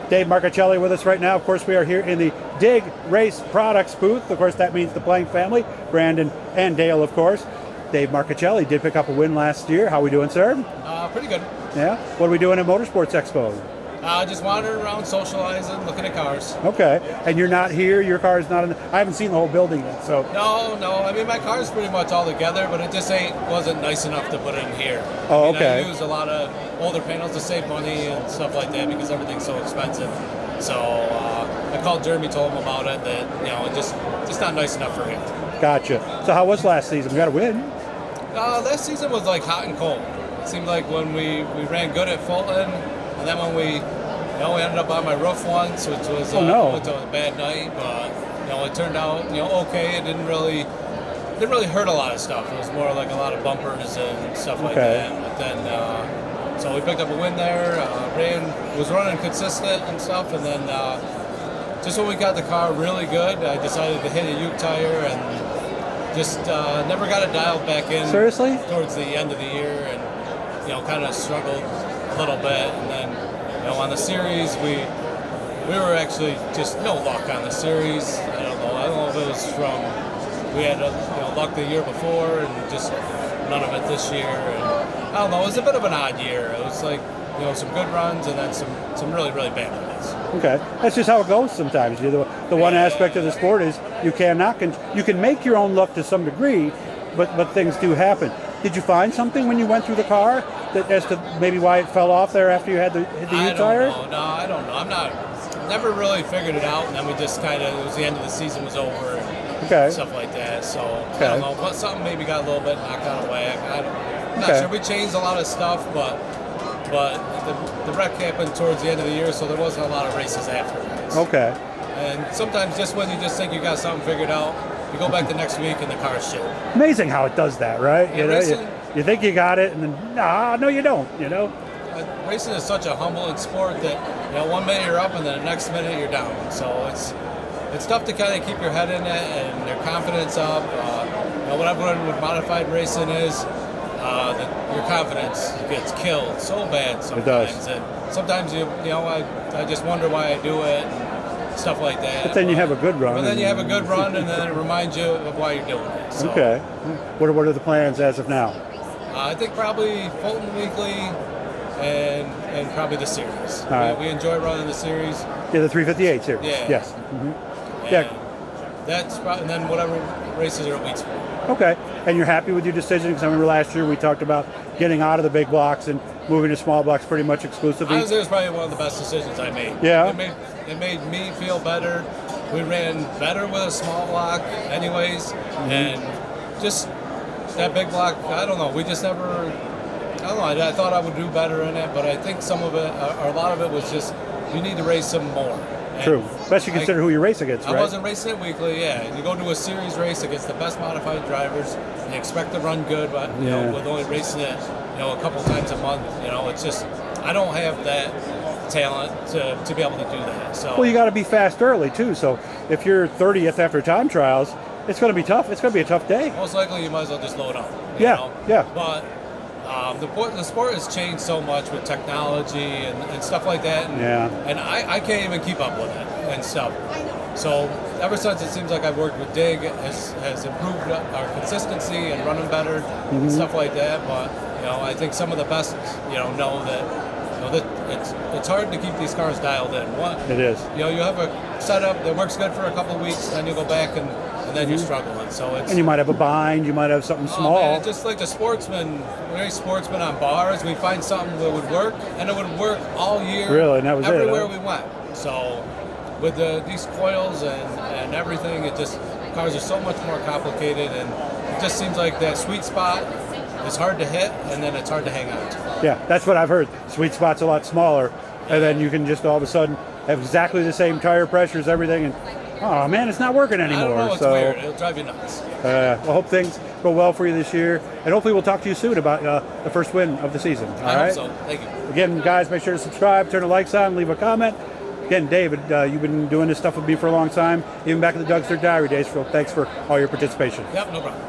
Dave Marcuccilli with us right now. Of course, we are here in the Dig Race Products booth. Of course, that means the Plank family, Brandon and Dale, of course. Dave Marcuccilli did pick up a win last year. How are we doing, sir? Pretty good. Yeah? What are we doing at Motorsports Expo? Just wandering around, socializing, looking at cars. Okay. And you're not here? Your car is not in the... I haven't seen the whole building yet, so... No. I mean, my car's pretty much all together, but it just wasn't nice enough to put in here. Oh, I mean, okay. I use a lot of older panels to save money and stuff like that because everything's so expensive. So I called Jeremy, told him about it, that, it's just not nice enough for him. Gotcha. So how was last season? We got a win. Last season was like hot and cold. It seemed like when we ran good at Fulton, and then when we ended up on my roof once, which was a bad night, but it turned out okay. It didn't really hurt a lot of stuff. It was more like a lot of bumpers and stuff like that. But then so we picked up a win there. Was running consistent and stuff, and then just when we got the car really good, I decided to hit a Uke tire and just never got it dialed back in. Seriously? Towards the end of the year, and kind of struggled a little bit, and then. On the series, we were actually just no luck on the series. I don't know if it was from we had luck the year before and just none of it this year. And I don't know. It was a bit of an odd year. It was like some good runs and then some really bad runs. Okay, that's just how it goes sometimes. The one aspect of the sport is you can make your own luck to some degree, but things do happen. Did you find something when you went through the car as to maybe why it fell off there after you had the U tire? No, I don't know. Never really figured it out, and then we just it was the end of the season was over and stuff like that. So I don't know, but something maybe got a little bit knocked out of whack. I'm not sure. We changed a lot of stuff, but the wreck happened towards the end of the year, so there wasn't a lot of races afterwards. Okay. And sometimes just when you just think you got something figured out, you go back the next week and the car's shit. Amazing how it does that, right? Yeah, you think you got it, and then no, you don't. Racing is such a humbling sport that 1 minute you're up and then the next minute you're down. So it's tough to kind of keep your head in it and your confidence up. What I've learned with modified racing is that your confidence gets killed so bad sometimes. It does. And sometimes I just wonder why I do it. Stuff like that. But then you have a good run. But then you have a good run, and then it reminds you of why you're doing it. So, okay. What are the plans as of now? I think probably Fulton Weekly and probably the series. All right. We enjoy running the series. Yeah, the 358 series. Yeah. Yes. Mm-hmm. That's probably, and then whatever races are at Wheatsville. Okay. And you're happy with your decision? Because I remember last year we talked about getting out of the big blocks and moving to small blocks pretty much exclusively. Honestly, it was probably one of the best decisions I made. Yeah. It made me feel better. We ran better with a small block anyways. And just that big block, I don't know. We just never, I don't know. I thought I would do better in it, but I think some of it, or a lot of it was just, you need to race some more. And true. Especially consider who you race against, right? I wasn't racing it weekly, And you go to a series race against the best modified drivers, and you expect to run good, but with only racing it, a couple times a month, it's just, I don't have that talent to be able to do that. So well, you got to be fast early too. So if you're 30th after time trials, it's going to be tough. It's going to be a tough day. Most likely, you might as well just load up. Yeah. But the sport has changed so much with technology and stuff like that. And I can't even keep up with it and stuff. So ever since it seems like I've worked with Dig, has improved our consistency and running better and stuff like that. But I think some of the best know that. It's hard to keep these cars dialed in. It is. You have a setup that works good for a couple of weeks, then you go back and then you're struggling. So it's, and you might have a bind, you might have something small. Man, just like the sportsman on bars, we find something that would work, and it would work all year. Really, and that was everywhere we went. So with these coils and everything, cars are so much more complicated, and it just seems like that sweet spot is hard to hit, and then it's hard to hang on to. Yeah, that's what I've heard. Sweet spot's a lot smaller, and then you can just all of a sudden have exactly the same tire pressures, everything, and oh man, it's not working anymore. I don't know, it's weird. It'll drive you nuts. I hope things go well for you this year, and hopefully we'll talk to you soon about the first win of the season. I hope so. Thank you. Again, guys, make sure to subscribe, turn the likes on, leave a comment. Again, David, you've been doing this stuff with me for a long time, even back in the Doug's Dirt Diary days, so thanks for all your participation. Yep, no problem.